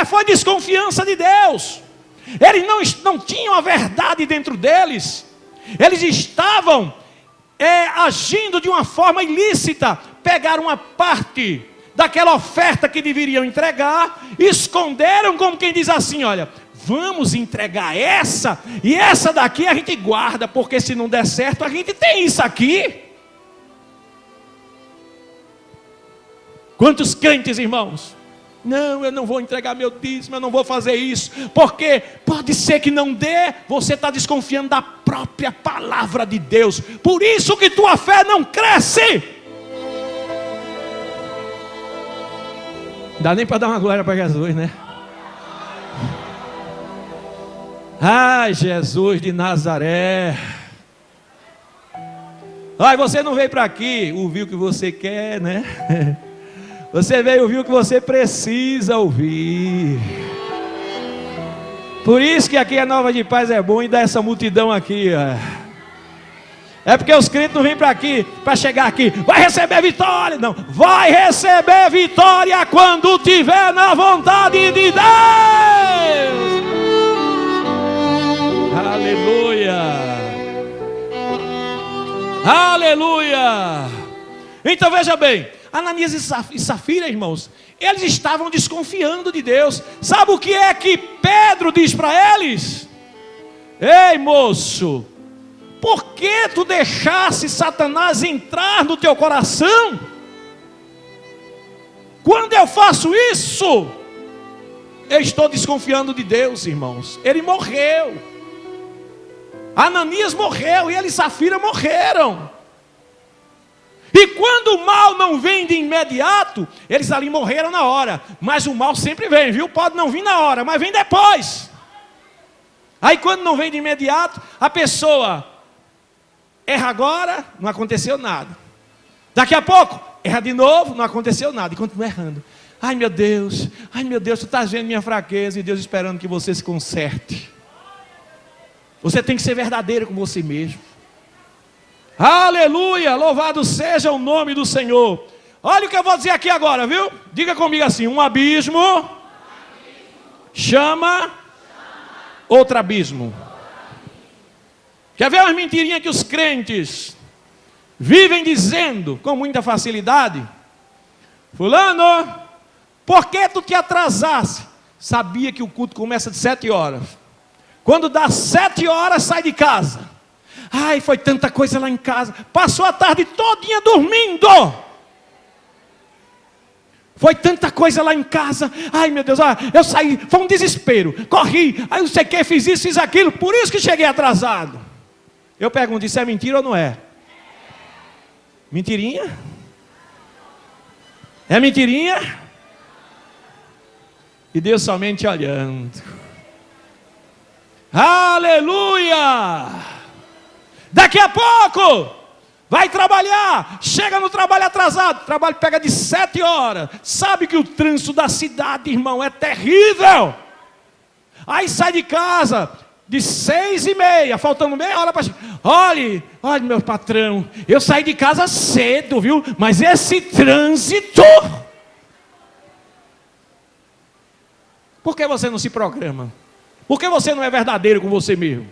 foi desconfiança de Deus. Eles não tinham a verdade dentro deles. Eles estavam agindo de uma forma ilícita. Pegaram uma parte daquela oferta que deveriam entregar, esconderam, como quem diz assim: olha, vamos entregar essa, e essa daqui a gente guarda, porque se não der certo, a gente tem isso aqui. Quantos crentes, irmãos? Não, eu não vou entregar meu dízimo, eu não vou fazer isso, porque pode ser que não dê. Você está desconfiando da própria palavra de Deus. Por isso que tua fé não cresce. Não dá nem para dar uma glória para Jesus, né? Ai, Jesus de Nazaré. Ai, você não veio para aqui ouvir o que você quer, né? Você veio ouvir o que você precisa ouvir. Por isso que aqui a Nova de Paz é bom, e dá essa multidão aqui, ó. É porque os crentes não vêm para aqui, para chegar aqui, vai receber vitória. Não, vai receber vitória quando tiver na vontade de Deus. Aleluia. Aleluia. Então veja bem, Ananias e Safira, irmãos, eles estavam desconfiando de Deus. Sabe o que é que Pedro diz para eles? Ei, moço, por que tu deixasse Satanás entrar no teu coração? Quando eu faço isso, eu estou desconfiando de Deus, irmãos. Ele morreu. Ananias morreu e ele e Safira morreram. E quando o mal não vem de imediato, eles ali morreram na hora. Mas o mal sempre vem, viu? Pode não vir na hora, mas vem depois. Aí quando não vem de imediato, a pessoa erra agora, não aconteceu nada. Daqui a pouco, erra de novo, não aconteceu nada. E continua errando. Ai meu Deus, tu estás vendo minha fraqueza, e Deus esperando que você se conserte. Você tem que ser verdadeiro com você mesmo. Aleluia, louvado seja o nome do Senhor. Olha o que eu vou dizer aqui agora, viu? Diga comigo assim: um abismo chama outro abismo. Quer ver umas mentirinhas que os crentes vivem dizendo com muita facilidade? Fulano, por que tu te atrasasse? Sabia que o culto começa de 7 horas. Quando dá 7 horas, sai de casa. Ai, foi tanta coisa lá em casa. Passou a tarde todinha dormindo. Foi tanta coisa lá em casa. Ai, meu Deus, eu saí, foi um desespero. Corri, aí não sei o que, fiz isso, fiz aquilo. Por isso que cheguei atrasado. Eu pergunto, isso é mentira ou não é? Mentirinha? É mentirinha? E Deus somente olhando. Aleluia! Daqui a pouco vai trabalhar, chega no trabalho atrasado, o trabalho pega de 7 horas. Sabe que o trânsito da cidade, irmão, é terrível. Aí sai de casa de 6h30, faltando meia hora para... Olha, meu patrão, eu saí de casa cedo, viu? Mas esse trânsito... Por que você não se programa? Por que você não é verdadeiro com você mesmo?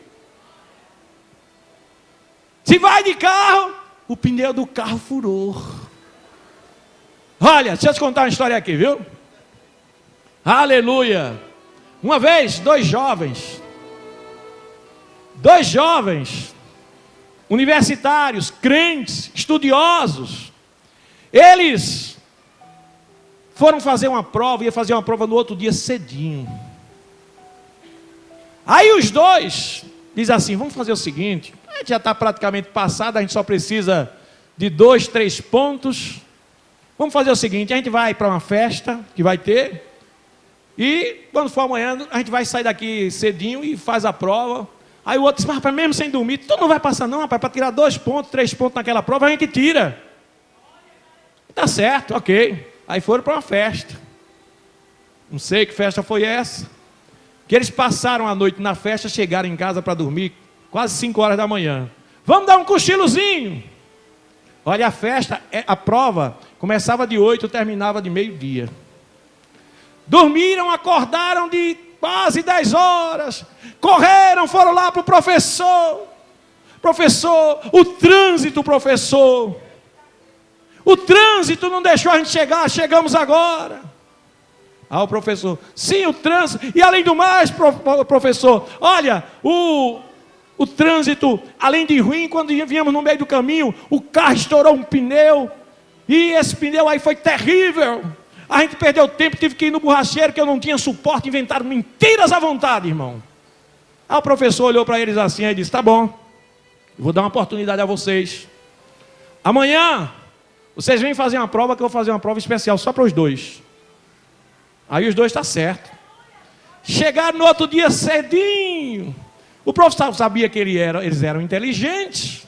Se vai de carro, o pneu do carro furou. Olha, deixa eu te contar uma história aqui, viu? Aleluia! Uma vez, dois jovens universitários, crentes, estudiosos, eles foram fazer uma prova, ia fazer uma prova no outro dia cedinho. Aí os dois dizem assim: vamos fazer o seguinte, a gente já está praticamente passado, a gente só precisa de 2, 3 pontos. Vamos fazer o seguinte, a gente vai para uma festa que vai ter, e quando for amanhã, a gente vai sair daqui cedinho e faz a prova. Aí o outro disse: mas rapaz, mesmo sem dormir, tu não vai passar não, rapaz, para tirar 2 pontos, 3 pontos naquela prova, a gente tira. Tá certo, ok. Aí foram para uma festa. Não sei que festa foi essa. Que eles passaram a noite na festa, chegaram em casa para dormir, quase 5 horas da manhã. Vamos dar um cochilozinho. Olha, a festa, a prova, começava de 8, terminava de meio-dia. Dormiram, acordaram de quase 10 horas. Correram, foram lá para o professor. Professor, o trânsito, professor. O trânsito não deixou a gente chegar, chegamos agora. Ah, o professor, sim, o trânsito. E além do mais, professor, olha, o trânsito, além de ruim, quando viemos no meio do caminho, o carro estourou um pneu. E esse pneu aí foi terrível. A gente perdeu tempo, tive que ir no borracheiro, que eu não tinha suporte, inventaram mentiras à vontade, irmão. Aí o professor olhou para eles assim e disse: tá bom, eu vou dar uma oportunidade a vocês. Amanhã, vocês vêm fazer uma prova, que eu vou fazer uma prova especial só para os dois. Aí os dois, está certo. Chegaram no outro dia cedinho. O professor sabia que eles eram inteligentes,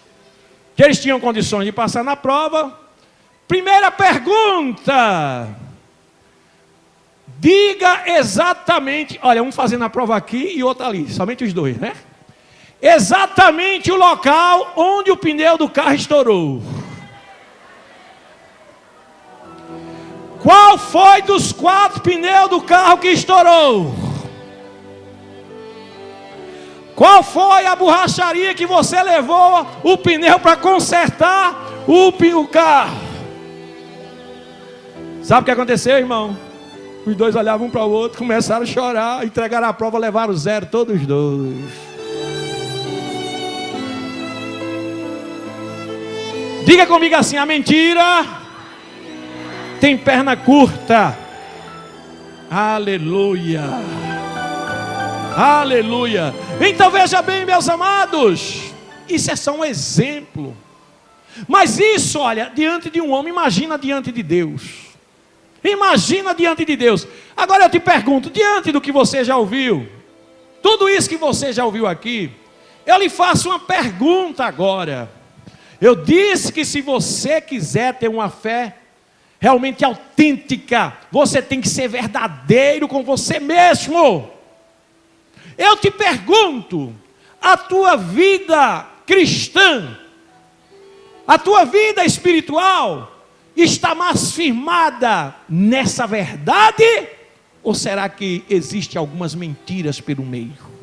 que eles tinham condições de passar na prova. Primeira pergunta: diga exatamente, olha, um fazendo a prova aqui e outro ali, somente os dois, né? Exatamente o local onde o pneu do carro estourou. Qual foi dos 4 pneus do carro que estourou? Qual foi a borracharia que você levou o pneu para consertar o carro? Sabe o que aconteceu, irmão? Os dois olhavam um para o outro, começaram a chorar, entregaram a prova, levaram 0 todos os dois. Diga comigo assim: a mentira tem perna curta. Aleluia. Aleluia. Então veja bem, meus amados, isso é só um exemplo. Mas isso, olha, diante de um homem, imagina diante de Deus. Imagina diante de Deus. Agora eu te pergunto, diante do que você já ouviu, tudo isso que você já ouviu aqui, eu lhe faço uma pergunta agora. Eu disse que se você quiser ter uma fé realmente autêntica, você tem que ser verdadeiro com você mesmo. Eu te pergunto, a tua vida cristã, a tua vida espiritual, está mais firmada nessa verdade? Ou será que existe algumas mentiras pelo meio?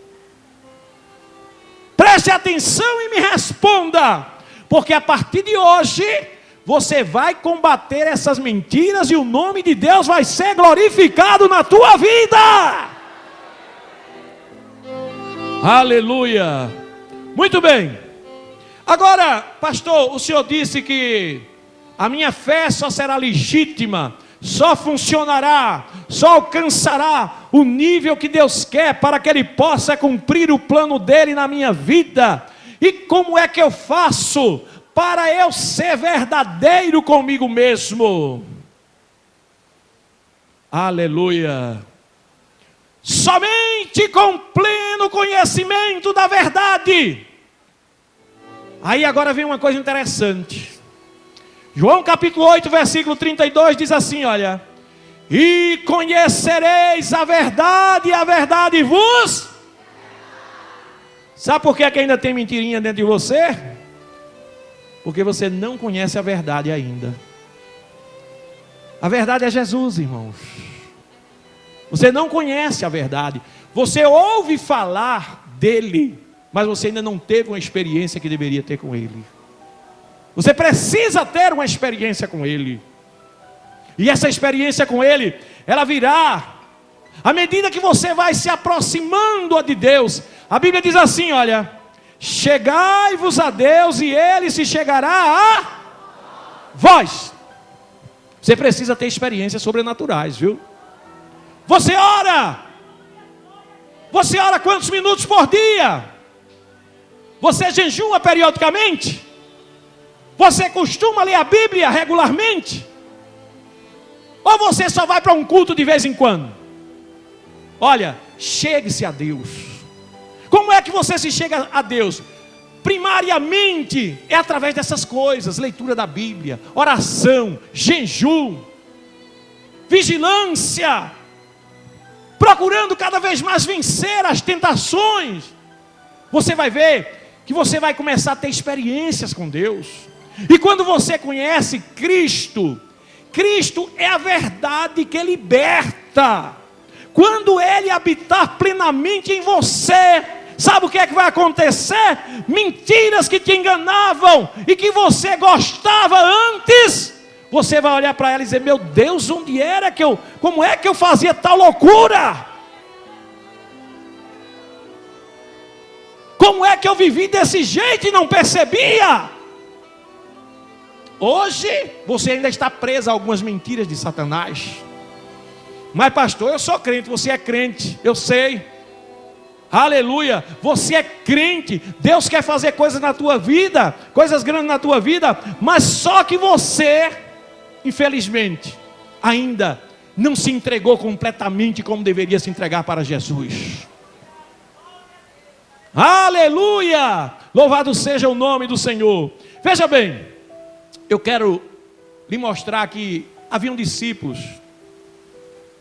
Preste atenção e me responda, porque a partir de hoje você vai combater essas mentiras e o nome de Deus vai ser glorificado na tua vida. Aleluia. Muito bem. Agora, pastor, o senhor disse que a minha fé só será legítima, só funcionará, só alcançará o nível que Deus quer para que Ele possa cumprir o plano dEle na minha vida. E como é que eu faço para eu ser verdadeiro comigo mesmo? Aleluia. Somente com pleno conhecimento da verdade. Aí agora vem uma coisa interessante. João capítulo 8, versículo 32 diz assim, olha: e conhecereis a verdade, e a verdade vos... Sabe por que é que ainda tem mentirinha dentro de você? Porque você não conhece a verdade ainda. A verdade é Jesus, irmãos. Você não conhece a verdade. Você ouve falar dele, mas você ainda não teve uma experiência que deveria ter com ele. Você precisa ter uma experiência com ele. E essa experiência com ele, ela virá à medida que você vai se aproximando de Deus. A Bíblia diz assim, olha: chegai-vos a Deus e Ele se chegará a vós. Você precisa ter experiências sobrenaturais, viu? Você ora quantos minutos por dia? Você jejua periodicamente? Você costuma ler a Bíblia regularmente? Ou você só vai para um culto de vez em quando? Olha, chegue-se a Deus. Como é que você se chega a Deus? Primariamente é através dessas coisas: leitura da Bíblia, oração, jejum, vigilância, procurando cada vez mais vencer as tentações. Você vai ver que você vai começar a ter experiências com Deus. E quando você conhece Cristo, Cristo é a verdade que liberta. Quando Ele habitar plenamente em você, sabe o que é que vai acontecer? Mentiras que te enganavam e que você gostava antes, você vai olhar para ela e dizer: meu Deus, onde era que como é que eu fazia tal loucura? Como é que eu vivi desse jeito e não percebia? Hoje você ainda está preso a algumas mentiras de Satanás. Mas pastor, eu sou crente, você é crente, eu sei. Aleluia, você é crente. Deus quer fazer coisas na tua vida, coisas grandes na tua vida, mas só que você, infelizmente, ainda não se entregou completamente como deveria se entregar para Jesus. Aleluia, louvado seja o nome do Senhor. Veja bem, eu quero lhe mostrar que haviam discípulos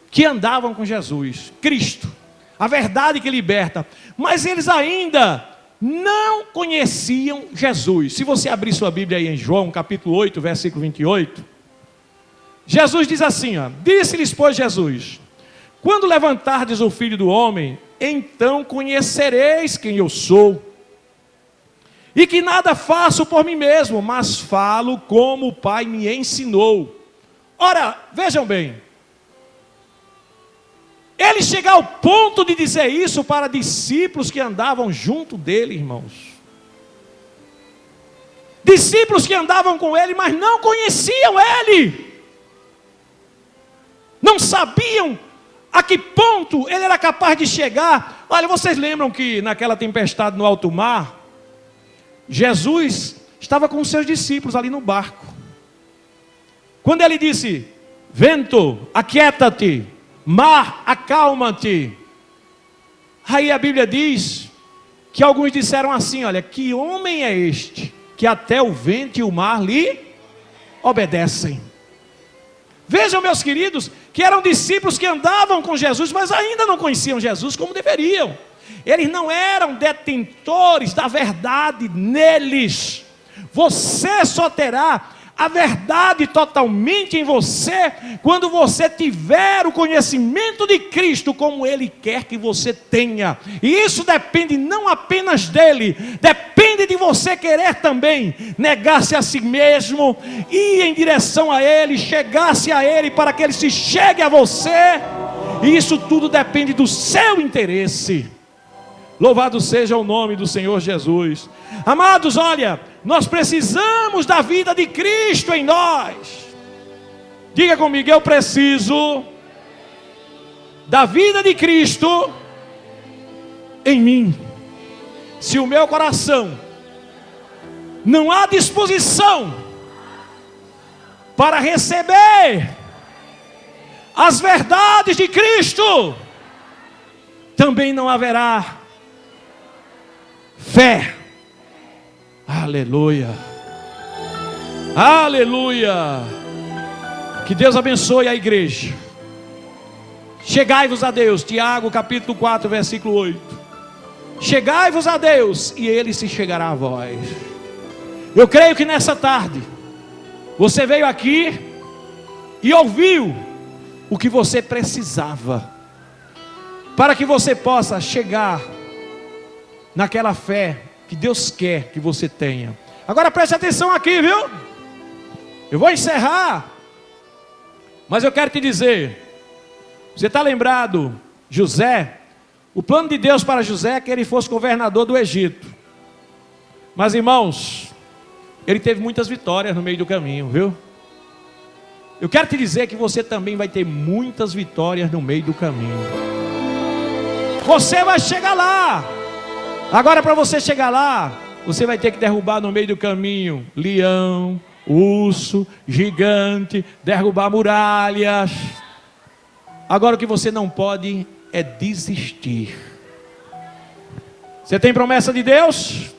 que andavam com Jesus, Cristo, a verdade que liberta, mas eles ainda não conheciam Jesus. Se você abrir sua Bíblia aí em João capítulo 8, versículo 28, Jesus diz assim, ó: disse-lhes, pois, Jesus: quando levantardes o Filho do Homem, então conhecereis quem eu sou, e que nada faço por mim mesmo, mas falo como o Pai me ensinou. Ora, vejam bem, ele chega ao ponto de dizer isso para discípulos que andavam junto dele, irmãos. Discípulos que andavam com ele, mas não conheciam ele. Não sabiam a que ponto ele era capaz de chegar. Olha, vocês lembram que naquela tempestade no alto mar, Jesus estava com os seus discípulos ali no barco. Quando ele disse: vento, aquieta-te, mar, acalma-te. Aí a Bíblia diz que alguns disseram assim: olha, que homem é este, que até o vento e o mar lhe obedecem. Vejam, meus queridos, que eram discípulos que andavam com Jesus, mas ainda não conheciam Jesus como deveriam. Eles não eram detentores da verdade neles. Você só terá a verdade totalmente em você quando você tiver o conhecimento de Cristo como Ele quer que você tenha. E isso depende não apenas dele, depende de você querer também negar-se a si mesmo, ir em direção a Ele, chegar-se a Ele para que Ele se chegue a você. E isso tudo depende do seu interesse. Louvado seja o nome do Senhor Jesus. Amados, olha, nós precisamos da vida de Cristo em nós. Diga comigo, eu preciso da vida de Cristo em mim. Se o meu coração não há disposição para receber as verdades de Cristo, também não haverá fé. Aleluia. Aleluia. Que Deus abençoe a igreja. Chegai-vos a Deus. Tiago capítulo 4 versículo 8. Chegai-vos a Deus e Ele se chegará a vós. Eu creio que nessa tarde você veio aqui e ouviu o que você precisava para que você possa chegar naquela fé que Deus quer que você tenha. Agora preste atenção aqui, viu? Eu vou encerrar, mas eu quero te dizer, você está lembrado, José, o plano de Deus para José é que ele fosse governador do Egito. Mas irmãos, ele teve muitas vitórias no meio do caminho, viu? Eu quero te dizer que você também vai ter muitas vitórias no meio do caminho. Você vai chegar lá. Agora, para você chegar lá, você vai ter que derrubar no meio do caminho leão, urso, gigante, derrubar muralhas. Agora, o que você não pode é desistir. Você tem promessa de Deus?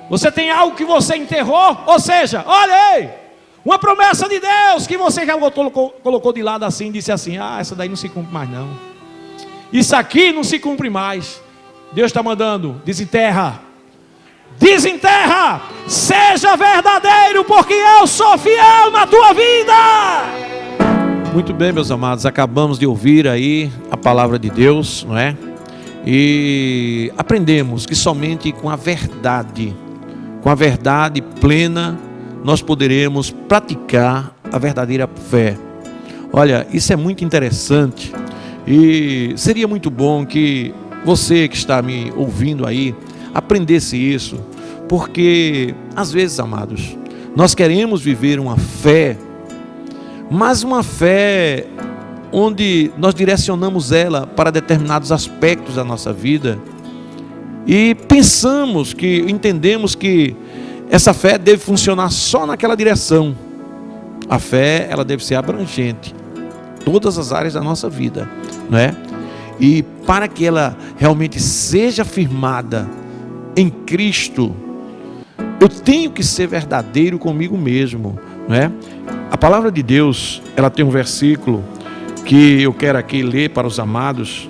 Você tem algo que você enterrou? Ou seja, olha aí, uma promessa de Deus que você já colocou de lado assim, disse assim: ah, essa daí não se cumpre mais não. Isso aqui não se cumpre mais. Deus está mandando, desenterra. Desenterra, seja verdadeiro, porque eu sou fiel na tua vida. Muito bem, meus amados, acabamos de ouvir aí a palavra de Deus, não é? E aprendemos que somente com a verdade plena, nós poderemos praticar a verdadeira fé. Olha, isso é muito interessante e seria muito bom que você que está me ouvindo aí aprendesse isso, porque às vezes, amados, nós queremos viver uma fé, mas uma fé onde nós direcionamos ela para determinados aspectos da nossa vida e entendemos que essa fé deve funcionar só naquela direção. A fé, ela deve ser abrangente, todas as áreas da nossa vida, não é? E para que ela realmente seja firmada em Cristo, eu tenho que ser verdadeiro comigo mesmo, não é? A palavra de Deus, ela tem um versículo que eu quero aqui ler para os amados,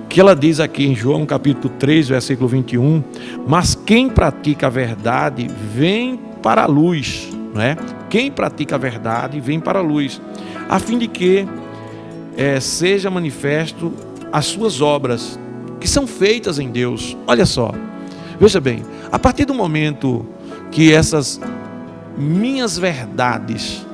que ela diz aqui em João capítulo 3, versículo 21, mas quem pratica a verdade vem para a luz, não é? Quem pratica a verdade vem para a luz, a fim de que seja manifesto as suas obras, que são feitas em Deus. Olha só, veja bem, a partir do momento que essas minhas verdades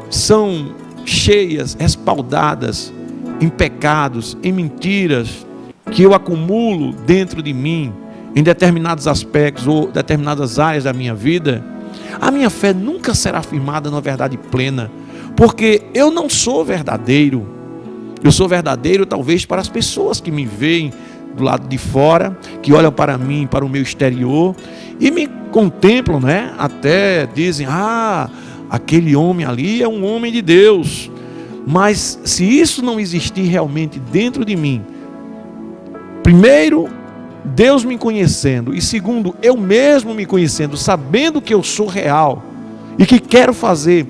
são cheias, respaldadas em pecados, em mentiras, que eu acumulo dentro de mim, em determinados aspectos ou determinadas áreas da minha vida, a minha fé nunca será firmada na verdade plena, porque eu não sou verdadeiro. Eu sou verdadeiro talvez para as pessoas que me veem do lado de fora, que olham para mim, para o meu exterior, e me contemplam, né? Até dizem: ah, aquele homem ali é um homem de Deus. Mas se isso não existir realmente dentro de mim, primeiro, Deus me conhecendo, e segundo, eu mesmo me conhecendo, sabendo que eu sou real e que quero fazer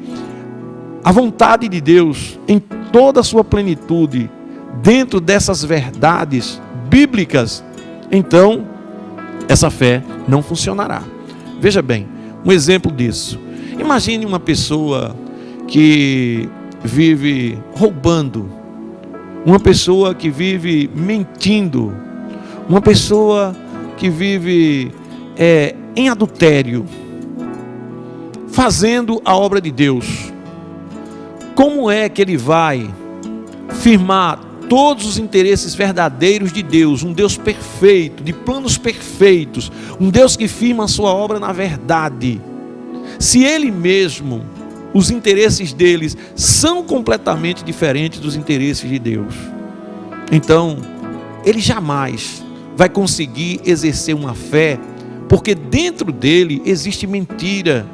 a vontade de Deus em toda a sua plenitude, dentro dessas verdades bíblicas, então essa fé não funcionará. Veja bem, um exemplo disso. Imagine uma pessoa que vive roubando, uma pessoa que vive mentindo, uma pessoa que vive em adultério, fazendo a obra de Deus. Como é que ele vai firmar todos os interesses verdadeiros de Deus, um Deus perfeito, de planos perfeitos, um Deus que firma a sua obra na verdade, se ele mesmo, os interesses deles são completamente diferentes dos interesses de Deus? Então, ele jamais vai conseguir exercer uma fé, porque dentro dele existe mentira,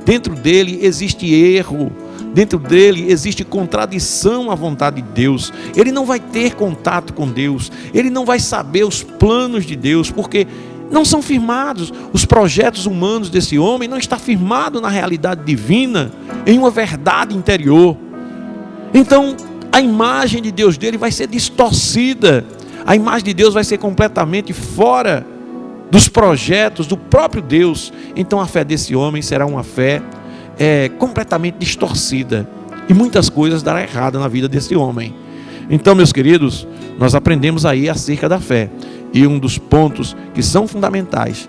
dentro dele existe erro, dentro dele existe contradição à vontade de Deus. Ele não vai ter contato com Deus, ele não vai saber os planos de Deus, porque não são firmados. Os projetos humanos desse homem não estão firmados na realidade divina, em uma verdade interior. Então a imagem de Deus dele vai ser distorcida, a imagem de Deus vai ser completamente fora dos projetos do próprio Deus. Então a fé desse homem será uma fé completamente distorcida, e muitas coisas darão errado na vida desse homem. Então, meus queridos, nós aprendemos aí acerca da fé, e um dos pontos que são fundamentais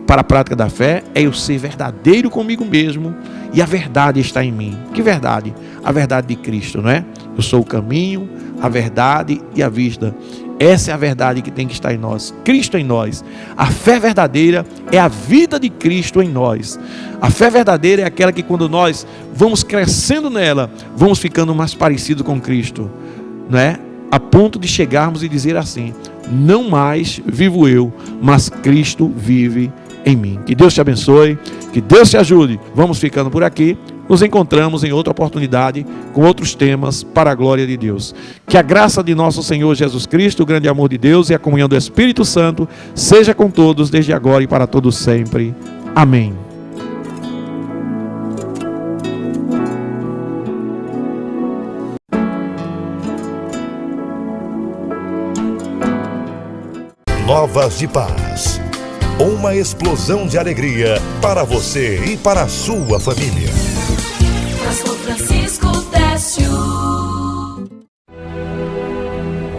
para a prática da fé é eu ser verdadeiro comigo mesmo, e a verdade está em mim. Que verdade? A verdade de Cristo, não é? Eu sou o caminho, a verdade e a vida. Essa é a verdade que tem que estar em nós, Cristo em nós. A fé verdadeira é a vida de Cristo em nós. A fé verdadeira é aquela que, quando nós vamos crescendo nela, vamos ficando mais parecidos com Cristo, não é? A ponto de chegarmos e dizer assim: não mais vivo eu, mas Cristo vive em mim. Que Deus te abençoe, que Deus te ajude. Vamos ficando por aqui. Nos encontramos em outra oportunidade com outros temas para a glória de Deus. Que a graça de nosso Senhor Jesus Cristo, o grande amor de Deus e a comunhão do Espírito Santo seja com todos desde agora e para todos sempre. Amém. Novas de Paz. Uma explosão de alegria para você e para a sua família. Pastor Francisco Décio.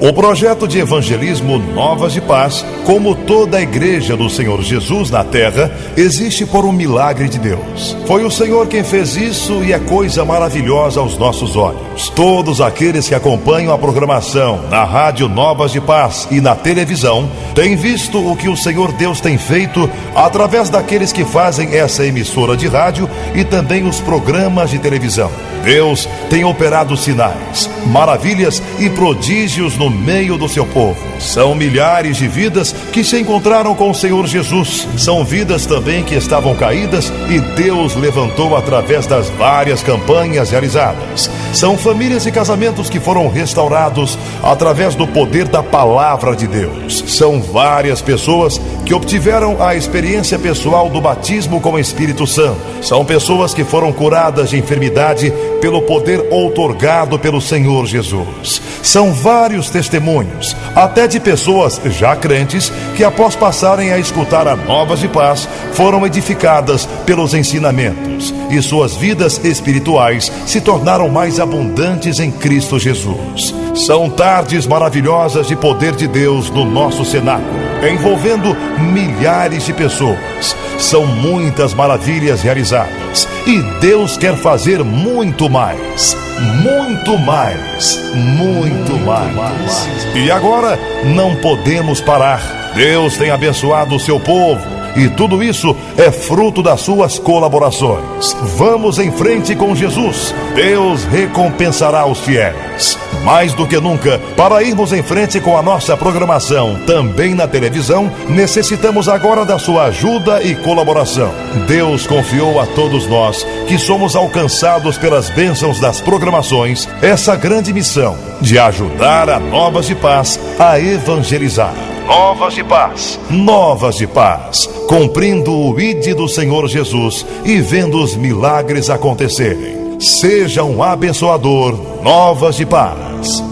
O projeto de evangelismo Novas de Paz, como toda a igreja do Senhor Jesus na terra, existe por um milagre de Deus. Foi o Senhor quem fez isso e é coisa maravilhosa aos nossos olhos. Todos aqueles que acompanham a programação na rádio Novas de Paz e na televisão têm visto o que o Senhor Deus tem feito através daqueles que fazem essa emissora de rádio e também os programas de televisão. Deus tem operado sinais, maravilhas e prodígios no meio do seu povo. São milhares de vidas que se encontraram com o Senhor Jesus. São vidas também que estavam caídas e Deus levantou através das várias campanhas realizadas. São famílias e casamentos que foram restaurados através do poder da palavra de Deus. São várias pessoas que obtiveram a experiência pessoal do batismo com o Espírito Santo. São pessoas que foram curadas de enfermidade pelo poder outorgado pelo Senhor Jesus. São vários testemunhos, até de pessoas já crentes, que após passarem a escutar a Novas de Paz, foram edificadas pelos ensinamentos, e suas vidas espirituais se tornaram mais abundantes em Cristo Jesus. São tardes maravilhosas de poder de Deus no nosso cenáculo, envolvendo milhares de pessoas. São muitas maravilhas realizadas, e Deus quer fazer muito mais, muito mais, muito mais. E agora não podemos parar. Deus tem abençoado o seu povo, e tudo isso é fruto das suas colaborações. Vamos em frente com Jesus. Deus recompensará os fiéis. Mais do que nunca, para irmos em frente com a nossa programação, também na televisão, necessitamos agora da sua ajuda e colaboração. Deus confiou a todos nós, que somos alcançados pelas bênçãos das programações, essa grande missão de ajudar a Novas de Paz a evangelizar. Novas de Paz, Novas de Paz, cumprindo o ID do Senhor Jesus e vendo os milagres acontecerem. Seja um abençoador, Novas de Paz.